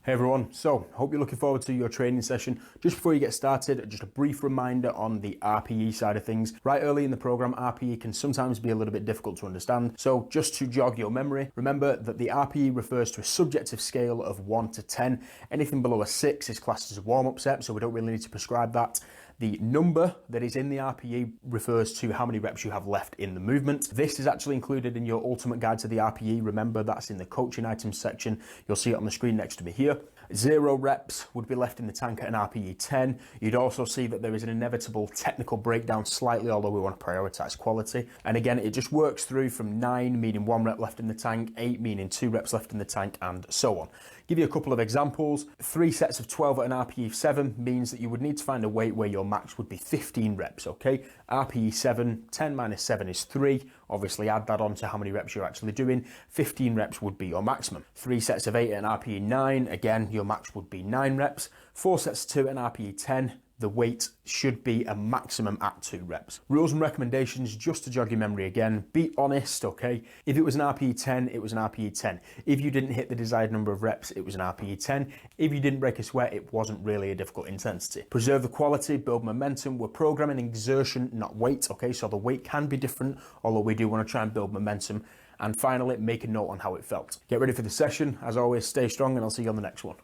Hey everyone, so hope you're looking forward to your training session. Just before you get started, just a brief reminder on the RPE side of things. Right early in the program, RPE can sometimes be a little bit difficult to understand. So just to jog your memory, remember that the RPE refers to a subjective scale of 1 to 10. Anything below a 6 is classed as a warm-up set, so we don't really need to prescribe that. The number that is in the RPE refers to how many reps you have left in the movement. This is actually included in your ultimate guide to the RPE. Remember, that's in the coaching items section. You'll see it on the screen next to me here. 0 reps would be left in the tank at an RPE 10. You'd also see that there is an inevitable technical breakdown slightly, although we want to prioritize quality. And again, it just works through from 9, meaning 1 rep left in the tank, 8, meaning 2 reps left in the tank, and so on. Give you a couple of examples. 3 sets of 12 at an RPE 7 means that you would need to find a weight where your max would be 15 reps, okay? RPE 7, 10 minus 7 is 3. Obviously add that on to how many reps you're actually doing. 15 reps would be your maximum. 3 sets of 8 at an RPE 9, again, your max would be 9 reps. 4 sets of 2 at an RPE 10, the weight should be a maximum at 2 reps. Rules and recommendations, just to jog your memory again, be honest, okay? If it was an RPE 10, it was an RPE 10. If you didn't hit the desired number of reps, it was an RPE 10. If you didn't break a sweat, it wasn't really a difficult intensity. Preserve the quality, build momentum. We're programming exertion, not weight, okay? So the weight can be different, although we do want to try and build momentum. And finally, make a note on how it felt. Get ready for the session. As always, stay strong, and I'll see you on the next one.